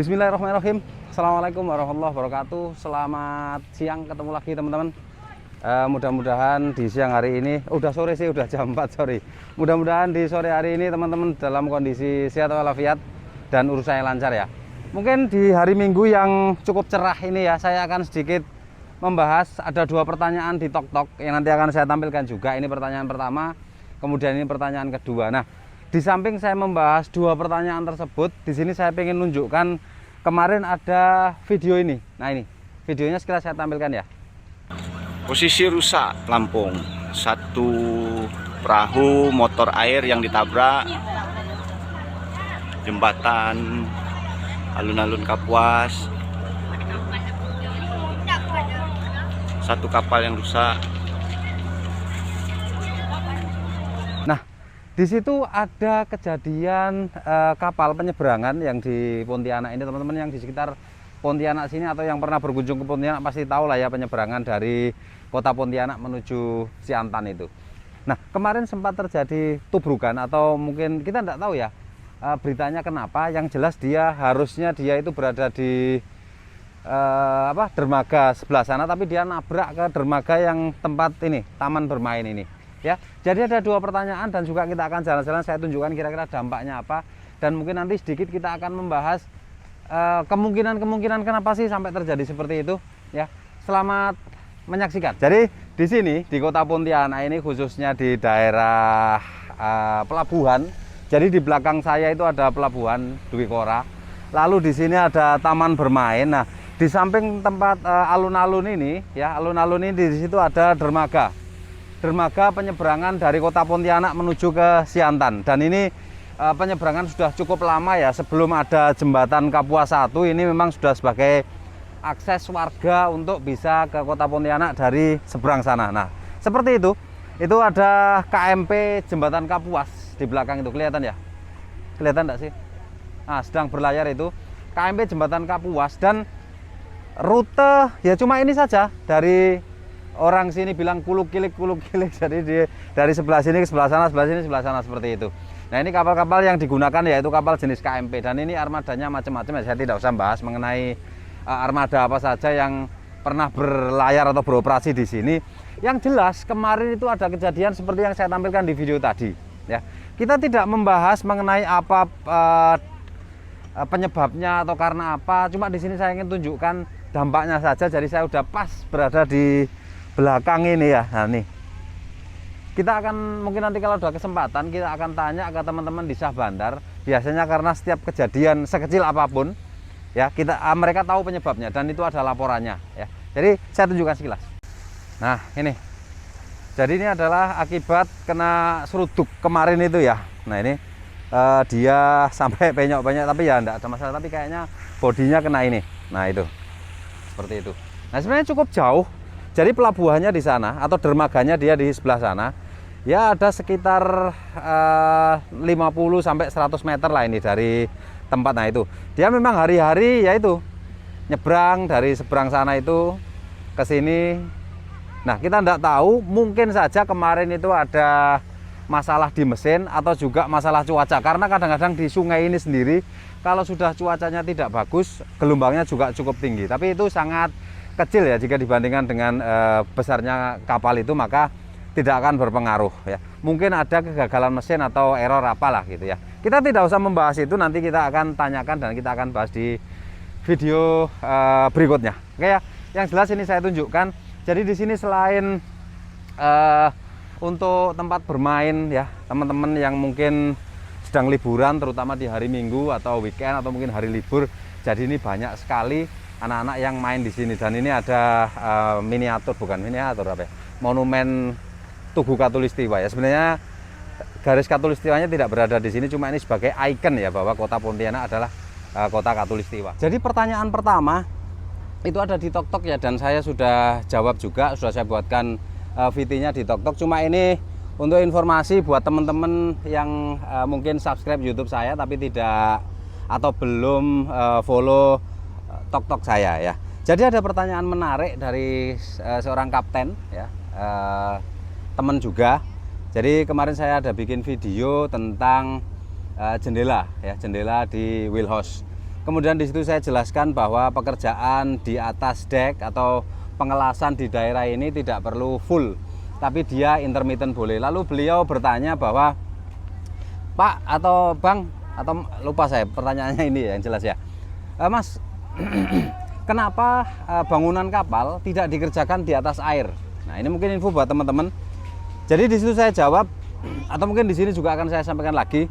Bismillahirrahmanirrahim. Assalamualaikum warahmatullahi wabarakatuh. Selamat siang, ketemu lagi teman-teman. Mudah-mudahan di siang hari ini, udah sore sih, udah jam 4 sore. Mudah-mudahan di sore hari ini teman-teman dalam kondisi sehat walafiat dan urusannya lancar ya. Mungkin di hari Minggu yang cukup cerah ini ya, saya akan sedikit membahas ada 2 pertanyaan di TokTok yang nanti akan saya tampilkan juga. Ini pertanyaan pertama, kemudian ini pertanyaan kedua. Nah, di samping saya membahas 2 pertanyaan tersebut, di sini saya ingin menunjukkan kemarin ada video ini. Nah, ini videonya sekarang saya tampilkan ya. Posisi rusak Lampung, satu perahu motor air yang ditabrak, jembatan alun-alun Kapuas, satu kapal yang rusak. Nah, di situ ada kejadian kapal penyeberangan yang di Pontianak ini, teman-teman yang di sekitar Pontianak sini atau yang pernah berkunjung ke Pontianak pasti tahu lah ya, penyeberangan dari kota Pontianak menuju Siantan itu. Nah, kemarin sempat terjadi tubrukan atau mungkin kita tidak tahu ya beritanya kenapa. Yang jelas harusnya dia itu berada di dermaga sebelah sana, tapi dia nabrak ke dermaga yang tempat ini, taman bermain ini. Ya, jadi ada 2 pertanyaan dan juga kita akan jalan-jalan, saya tunjukkan kira-kira dampaknya apa, dan mungkin nanti sedikit kita akan membahas kemungkinan kenapa sih sampai terjadi seperti itu ya. Selamat menyaksikan. Jadi di sini di kota Pontianak ini, khususnya di daerah pelabuhan. Jadi di belakang saya itu ada pelabuhan Dwi Kora. Lalu di sini ada taman bermain. Nah, di samping tempat alun-alun ini ya, alun-alun ini di situ ada dermaga penyeberangan dari kota Pontianak menuju ke Siantan. Dan ini penyeberangan sudah cukup lama ya, sebelum ada jembatan Kapuas 1. Ini memang sudah sebagai akses warga untuk bisa ke kota Pontianak dari seberang sana. Nah, seperti itu ada KMP jembatan Kapuas di belakang itu, kelihatan ya? Kelihatan enggak sih? Nah, sedang berlayar itu KMP jembatan Kapuas, dan rute ya cuma ini saja. Dari orang sini bilang kuluk-kilik, jadi dari sebelah sini ke sebelah sana, sebelah sini sebelah sana, seperti itu. Nah, ini kapal-kapal yang digunakan yaitu kapal jenis KMP, dan ini armadanya macam-macam ya. Saya tidak usah bahas mengenai armada apa saja yang pernah berlayar atau beroperasi di sini. Yang jelas kemarin itu ada kejadian seperti yang saya tampilkan di video tadi ya. Kita tidak membahas mengenai apa penyebabnya atau karena apa, cuma di sini saya ingin tunjukkan dampaknya saja. Jadi saya udah pas berada di belakang ini ya. Nah, nih kita akan mungkin nanti kalau ada kesempatan kita akan tanya ke teman-teman di Syah Bandar. Biasanya karena setiap kejadian sekecil apapun ya, mereka tahu penyebabnya dan itu ada laporannya ya. Jadi saya tunjukkan sekilas. Nah, ini jadi ini adalah akibat kena seruduk kemarin itu ya. Nah, ini dia sampai penyok-penyok, tapi ya enggak ada masalah, tapi kayaknya bodinya kena ini. Nah, itu seperti itu. Nah, sebenarnya cukup jauh. Jadi pelabuhannya di sana atau dermaganya dia di sebelah sana ya, ada sekitar 50 sampai 100 meter lah ini dari tempat. Nah, itu dia memang hari-hari yaitu nyebrang dari seberang sana itu ke sini. Nah, kita tidak tahu, mungkin saja kemarin itu ada masalah di mesin atau juga masalah cuaca, karena kadang-kadang di sungai ini sendiri kalau sudah cuacanya tidak bagus, gelombangnya juga cukup tinggi, tapi itu sangat kecil ya jika dibandingkan dengan besarnya kapal itu, maka tidak akan berpengaruh ya. Mungkin ada kegagalan mesin atau error apalah gitu ya. Kita tidak usah membahas itu, nanti kita akan tanyakan dan kita akan bahas di video berikutnya. Oke ya. Yang jelas ini saya tunjukkan. Jadi di sini selain untuk tempat bermain ya, teman-teman yang mungkin sedang liburan terutama di hari Minggu atau weekend atau mungkin hari libur. Jadi ini banyak sekali anak-anak yang main di sini, dan ini ada monumen Tugu Katulistiwa ya. Sebenarnya garis Katulistiwanya tidak berada di sini, cuma ini sebagai ikon ya bahwa kota Pontianak adalah kota Katulistiwa. Jadi pertanyaan pertama itu ada di TokTok ya, dan saya sudah jawab juga, sudah saya buatkan VT-nya di TokTok. Cuma ini untuk informasi buat teman-teman yang mungkin subscribe YouTube saya tapi tidak atau belum follow TokTok saya ya. Jadi ada pertanyaan menarik dari seorang kapten ya, teman juga. Jadi kemarin saya ada bikin video tentang jendela ya, jendela di wheelhouse. Kemudian di situ saya jelaskan bahwa pekerjaan di atas dek atau pengelasan di daerah ini tidak perlu full, tapi dia intermittent boleh. Lalu beliau bertanya bahwa, Pak atau Bang, atau lupa saya pertanyaannya ini yang jelas ya, Mas, kenapa bangunan kapal tidak dikerjakan di atas air? Nah, ini mungkin info buat teman-teman. Jadi di situ saya jawab, atau mungkin di sini juga akan saya sampaikan lagi,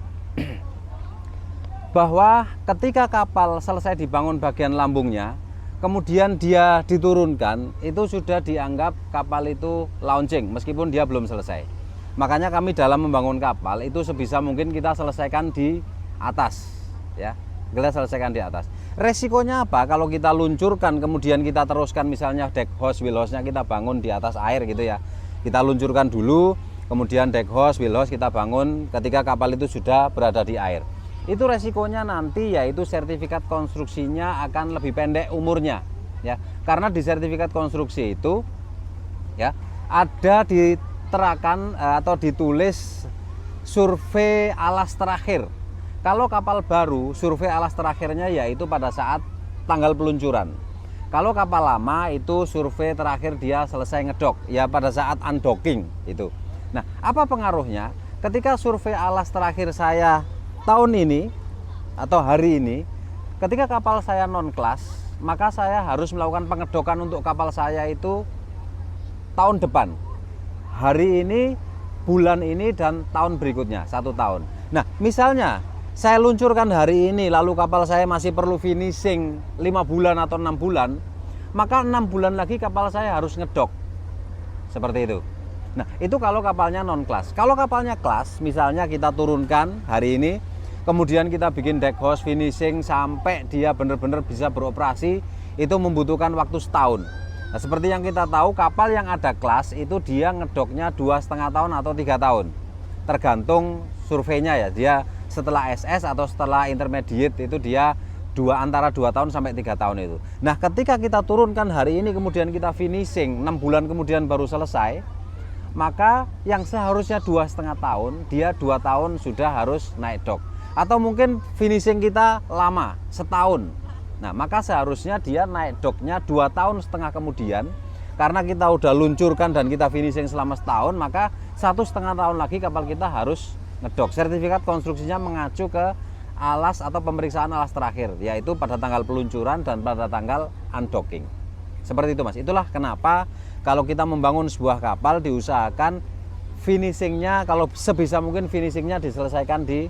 bahwa ketika kapal selesai dibangun bagian lambungnya, kemudian dia diturunkan, itu sudah dianggap kapal itu launching meskipun dia belum selesai. Makanya kami dalam membangun kapal itu sebisa mungkin kita selesaikan di atas, ya. Kita selesaikan di atas. Resikonya apa? Kalau kita luncurkan kemudian kita teruskan, misalnya deck house, wheel house-nya kita bangun di atas air gitu ya. Kita luncurkan dulu, kemudian deck house, wheel house kita bangun ketika kapal itu sudah berada di air. Itu resikonya nanti yaitu sertifikat konstruksinya akan lebih pendek umurnya, ya. Karena di sertifikat konstruksi itu, ya, ada diterakan atau ditulis survei alas terakhir. Kalau kapal baru, survei alas terakhirnya yaitu pada saat tanggal peluncuran. Kalau kapal lama itu survei terakhir dia selesai ngedok, ya pada saat undocking itu. Nah, apa pengaruhnya? Ketika survei alas terakhir saya tahun ini atau hari ini, ketika kapal saya non kelas, maka saya harus melakukan pengedokan untuk kapal saya itu tahun depan, hari ini, bulan ini, dan tahun berikutnya, 1 tahun. Nah, misalnya saya luncurkan hari ini lalu kapal saya masih perlu finishing 5 bulan atau 6 bulan, maka 6 bulan lagi kapal saya harus ngedok, seperti itu. Nah, itu kalau kapalnya non kelas. Kalau kapalnya kelas, misalnya kita turunkan hari ini, kemudian kita bikin deck house finishing sampai dia benar-benar bisa beroperasi, itu membutuhkan waktu setahun. Nah, seperti yang kita tahu, kapal yang ada kelas itu dia ngedoknya 2,5 tahun atau 3 tahun, tergantung surveinya ya. Dia setelah SS atau setelah intermediate itu dia antara 2 tahun sampai 3 tahun itu. Nah, ketika kita turunkan hari ini kemudian kita finishing 6 bulan kemudian baru selesai, maka yang seharusnya 2,5 tahun, dia 2 tahun sudah harus naik dok. Atau mungkin finishing kita lama, setahun. Nah, maka seharusnya dia naik doknya 2,5 tahun kemudian. Karena kita udah luncurkan dan kita finishing selama setahun, maka 1,5 tahun lagi kapal kita harus ngedok. Sertifikat konstruksinya mengacu ke alas atau pemeriksaan alas terakhir, yaitu pada tanggal peluncuran dan pada tanggal undocking. Seperti itu, Mas. Itulah kenapa kalau kita membangun sebuah kapal diusahakan finishingnya, kalau sebisa mungkin finishingnya diselesaikan di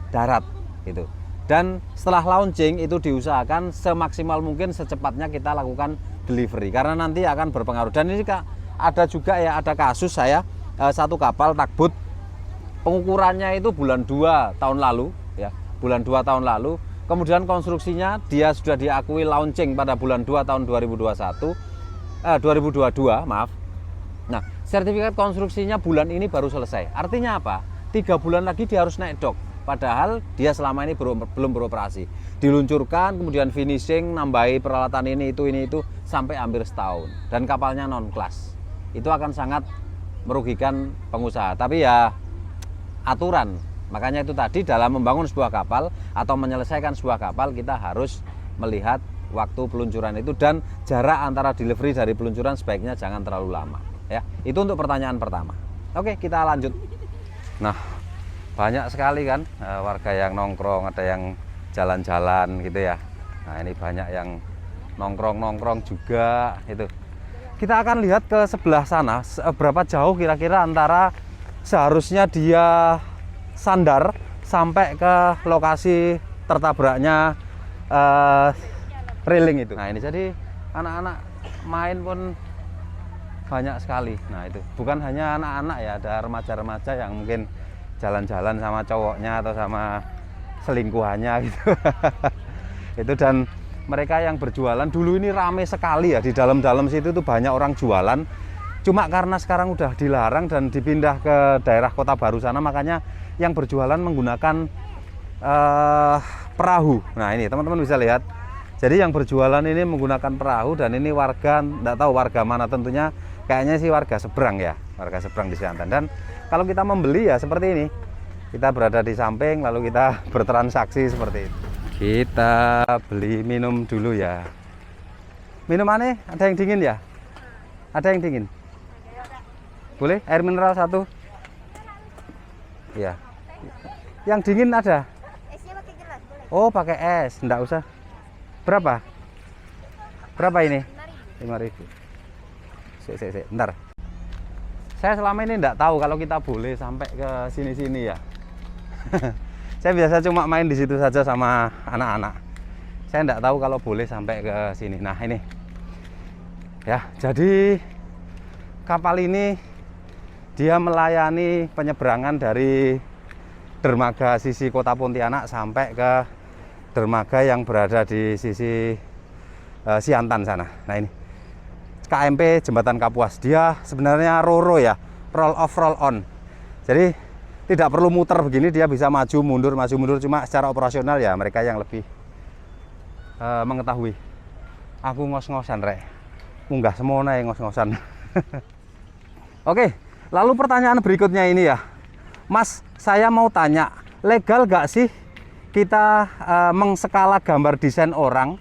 darat gitu. Dan setelah launching itu diusahakan semaksimal mungkin secepatnya kita lakukan delivery, karena nanti akan berpengaruh. Dan ini ada juga ya, ada kasus saya satu kapal tugboat, pengukurannya itu bulan 2 tahun lalu ya, bulan 2 tahun lalu. Kemudian konstruksinya dia sudah diakui launching pada bulan 2 tahun 2022, maaf. Nah, sertifikat konstruksinya bulan ini baru selesai. Artinya apa? 3 bulan lagi dia harus naik dok. Padahal dia selama ini belum beroperasi. Diluncurkan, kemudian finishing, nambahi peralatan ini itu sampai hampir setahun. Dan kapalnya non kelas. Itu akan sangat merugikan pengusaha. Tapi ya aturan. Makanya itu tadi dalam membangun sebuah kapal atau menyelesaikan sebuah kapal, kita harus melihat waktu peluncuran itu dan jarak antara delivery dari peluncuran sebaiknya jangan terlalu lama ya. Itu untuk pertanyaan pertama. Oke, kita lanjut. Nah, banyak sekali kan warga yang nongkrong, ada yang jalan-jalan gitu ya. Nah, ini banyak yang nongkrong juga itu. Kita akan lihat ke sebelah sana, berapa jauh kira-kira antara seharusnya dia sandar sampai ke lokasi tertabraknya railing itu. Nah, ini jadi anak-anak main pun banyak sekali. Nah, itu bukan hanya anak-anak ya, ada remaja-remaja yang mungkin jalan-jalan sama cowoknya atau sama selingkuhannya gitu. Itu, dan mereka yang berjualan dulu ini rame sekali ya, di dalam-dalam situ tuh banyak orang jualan. Cuma karena sekarang udah dilarang dan dipindah ke daerah Kota Baru sana, makanya yang berjualan menggunakan perahu. Nah, ini teman-teman bisa lihat. Jadi yang berjualan ini menggunakan perahu, dan ini warga, enggak tahu warga mana, tentunya kayaknya sih warga seberang ya, warga seberang di Siantan. Dan kalau kita membeli ya seperti ini, kita berada di samping lalu kita bertransaksi seperti itu. Kita beli minum dulu ya. Minumannya ada yang dingin ya? Ada yang dingin? Boleh? Air mineral 1? Ya. Yang dingin ada? Esnya pakai gelas, boleh? Oh, pakai es, enggak usah. Berapa? Berapa ini? 5.000. Sik. Bentar. Saya selama ini enggak tahu kalau kita boleh sampai ke sini-sini ya. Saya biasa cuma main di situ saja sama anak-anak. Saya enggak tahu kalau boleh sampai ke sini. Nah, ini. Ya, jadi kapal ini dia melayani penyeberangan dari dermaga sisi Kota Pontianak sampai ke dermaga yang berada di sisi Siantan sana. Nah, ini KMP Jembatan Kapuas. Dia sebenarnya RoRo ya, roll off roll on. Jadi tidak perlu muter begini, dia bisa maju mundur. Cuma secara operasional ya mereka yang lebih mengetahui. Aku ngos-ngosan rek, munggah semuanya yang ngos-ngosan. Oke, lalu pertanyaan berikutnya ini ya, Mas, saya mau tanya, legal gak sih kita mengskala gambar desain orang,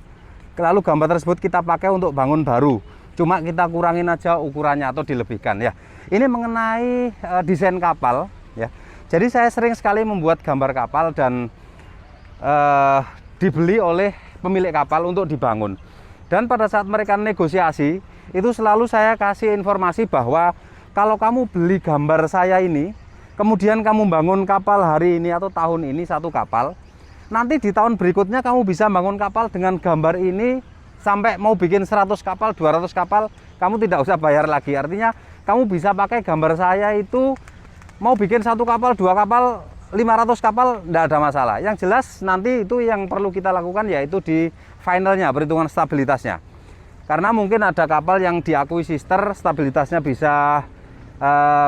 lalu gambar tersebut kita pakai untuk bangun baru, cuma kita kurangin aja ukurannya atau dilebihkan ya. Ini mengenai desain kapal ya. Jadi saya sering sekali membuat gambar kapal dan dibeli oleh pemilik kapal untuk dibangun. Dan pada saat mereka negosiasi, itu selalu saya kasih informasi bahwa kalau kamu beli gambar saya ini, kemudian kamu bangun kapal hari ini atau tahun ini satu kapal, nanti di tahun berikutnya kamu bisa bangun kapal dengan gambar ini sampai mau bikin 100 kapal, 200 kapal, kamu tidak usah bayar lagi. Artinya kamu bisa pakai gambar saya itu mau bikin satu kapal, 2 kapal, 500 kapal, tidak ada masalah. Yang jelas nanti itu yang perlu kita lakukan yaitu di finalnya, perhitungan stabilitasnya. Karena mungkin ada kapal yang diakui sister, stabilitasnya bisa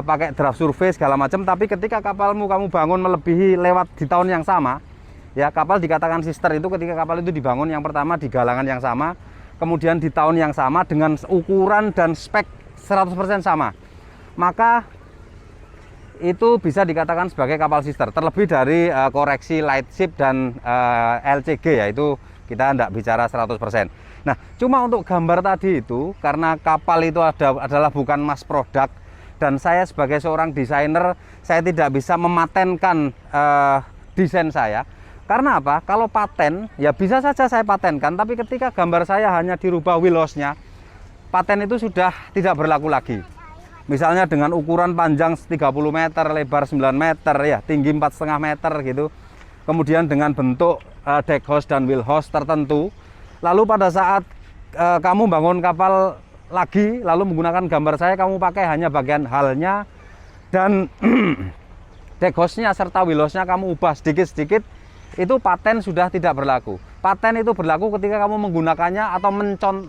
pakai draft survei segala macam, tapi ketika kapalmu kamu bangun melebihi lewat di tahun yang sama, ya kapal dikatakan sister itu ketika kapal itu dibangun yang pertama di galangan yang sama, kemudian di tahun yang sama dengan ukuran dan spek 100% sama, maka itu bisa dikatakan sebagai kapal sister. Terlebih dari koreksi lightship dan LCG ya, itu kita tidak bicara 100%. Nah, cuma untuk gambar tadi itu, karena kapal itu adalah bukan mass product, dan saya sebagai seorang desainer, saya tidak bisa mematenkan desain saya. Karena apa? Kalau paten, ya bisa saja saya patenkan, tapi ketika gambar saya hanya dirubah wheel house-nya, paten itu sudah tidak berlaku lagi. Misalnya dengan ukuran panjang 30 meter, lebar 9 meter, ya tinggi 4,5 meter gitu. Kemudian dengan bentuk deck house dan wheel house tertentu. Lalu pada saat kamu bangun kapal lagi, lalu menggunakan gambar saya, kamu pakai hanya bagian halnya dan deck house-nya serta wheel house-nya kamu ubah sedikit-sedikit, itu paten sudah tidak berlaku. Paten itu berlaku ketika kamu menggunakannya atau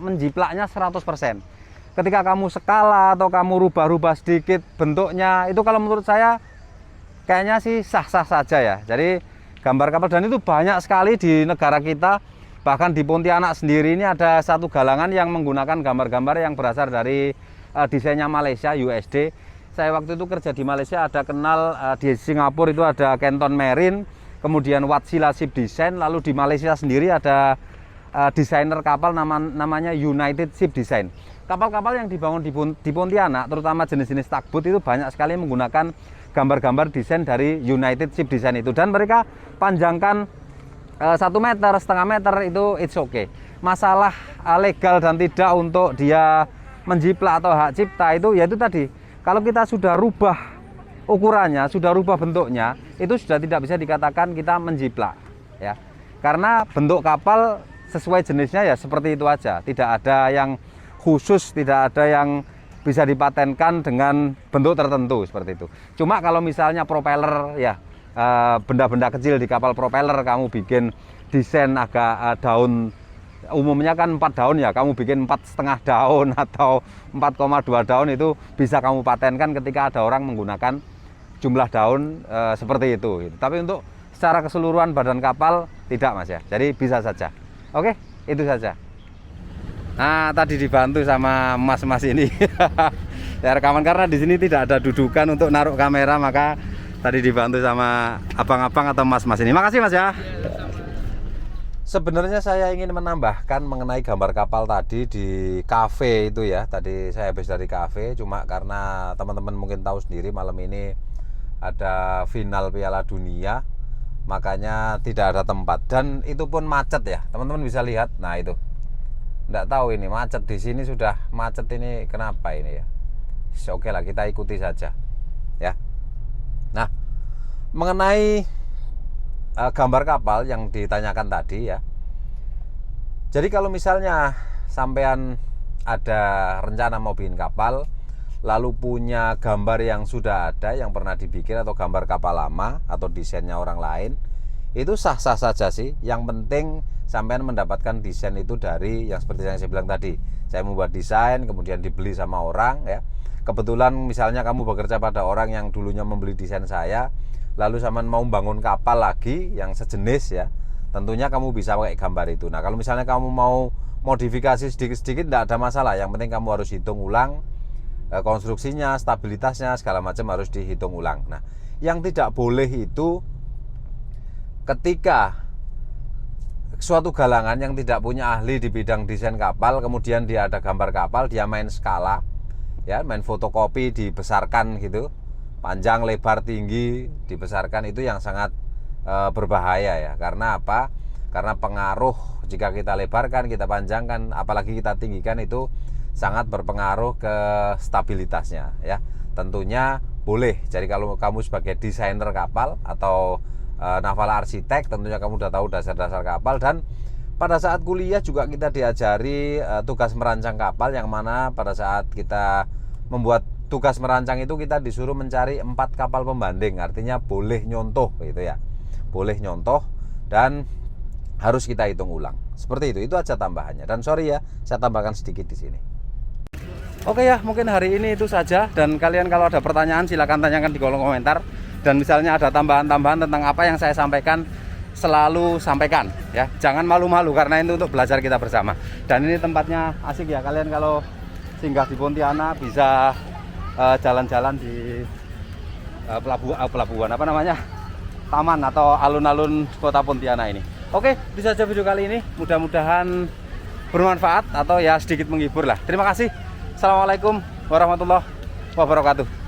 menjiplaknya 100%. Ketika kamu skala atau kamu rubah-rubah sedikit bentuknya, itu kalau menurut saya kayaknya sih sah-sah saja ya. Jadi gambar kapal, dan itu banyak sekali di negara kita. Bahkan di Pontianak sendiri ini ada satu galangan yang menggunakan gambar-gambar yang berasal dari desainnya Malaysia, USD. Saya waktu itu kerja di Malaysia, ada kenal di Singapura itu ada Canton Marine, kemudian Wärtsilä Ship Design, lalu di Malaysia sendiri ada desainer kapal namanya United Ship Design. Kapal-kapal yang dibangun di Pontianak, terutama jenis-jenis tugboat, itu banyak sekali menggunakan gambar-gambar desain dari United Ship Design itu, dan mereka panjangkan 1 meter, setengah meter, itu it's okay. Masalah legal dan tidak untuk dia menjiplak atau hak cipta itu, yaitu tadi, kalau kita sudah rubah ukurannya, sudah rubah bentuknya, itu sudah tidak bisa dikatakan kita menjiplak ya. Karena bentuk kapal sesuai jenisnya ya seperti itu aja, tidak ada yang khusus, tidak ada yang bisa dipatenkan dengan bentuk tertentu seperti itu. Cuma kalau misalnya propeller ya, benda-benda kecil di kapal propeller, kamu bikin desain agak daun, umumnya kan 4 daun ya, kamu bikin 4,5 daun atau 4,2 daun, itu bisa kamu patenkan ketika ada orang menggunakan jumlah daun seperti itu. Tapi untuk secara keseluruhan badan kapal tidak, Mas ya. Jadi bisa saja. Oke, itu saja. Nah, tadi dibantu sama mas-mas ini. Ya rekaman, karena di sini tidak ada dudukan untuk naruh kamera, maka tadi dibantu sama abang-abang atau mas-mas ini. Makasih Mas ya. Sebenarnya saya ingin menambahkan mengenai gambar kapal tadi di kafe itu ya. Tadi saya habis dari kafe, cuma karena teman-teman mungkin tahu sendiri malam ini ada final Piala Dunia, makanya tidak ada tempat dan itu pun macet ya. Teman-teman bisa lihat. Nah itu, nggak tahu ini macet di sini, sudah macet ini kenapa ini ya. Oke lah, kita ikuti saja ya. Nah, mengenai gambar kapal yang ditanyakan tadi ya. Jadi kalau misalnya sampean ada rencana mau bikin kapal, lalu punya gambar yang sudah ada, yang pernah dibikin atau gambar kapal lama atau desainnya orang lain, itu sah-sah saja sih. Yang penting sampean mendapatkan desain itu dari yang seperti yang saya bilang tadi. Saya membuat desain, kemudian dibeli sama orang ya. Kebetulan misalnya kamu bekerja pada orang yang dulunya membeli desain saya, lalu sampean mau bangun kapal lagi yang sejenis ya, tentunya kamu bisa pakai gambar itu. Nah kalau misalnya kamu mau modifikasi sedikit-sedikit tidak ada masalah, yang penting kamu harus hitung ulang konstruksinya, stabilitasnya, segala macam harus dihitung ulang. Nah yang tidak boleh itu ketika suatu galangan yang tidak punya ahli di bidang desain kapal, kemudian dia ada gambar kapal, dia main skala ya, main fotokopi dibesarkan gitu, panjang, lebar, tinggi dibesarkan, itu yang sangat berbahaya ya. Karena apa? Karena pengaruh jika kita lebarkan, kita panjangkan, apalagi kita tinggikan, itu sangat berpengaruh ke stabilitasnya ya. Tentunya boleh. Jadi kalau kamu sebagai desainer kapal atau naval arsitek, tentunya kamu sudah tahu dasar-dasar kapal. Dan pada saat kuliah juga kita diajari tugas merancang kapal, yang mana pada saat kita membuat tugas merancang itu kita disuruh mencari 4 kapal pembanding. Artinya boleh nyontoh gitu ya, boleh nyontoh dan harus kita hitung ulang. Seperti itu aja tambahannya. Dan sorry ya, saya tambahkan sedikit di sini. Oke ya, mungkin hari ini itu saja. Dan kalian kalau ada pertanyaan silahkan tanyakan di kolom komentar. Dan misalnya ada tambahan-tambahan tentang apa yang saya sampaikan, selalu sampaikan ya. Jangan malu-malu, karena itu untuk belajar kita bersama. Dan ini tempatnya asik ya. Kalian kalau singgah di Pontianak bisa jalan-jalan di pelabuhan apa namanya, taman atau alun-alun kota Pontianak ini. Oke, itu saja video kali ini. Mudah-mudahan bermanfaat atau ya sedikit menghibur lah. Terima kasih. Assalamualaikum warahmatullahi wabarakatuh.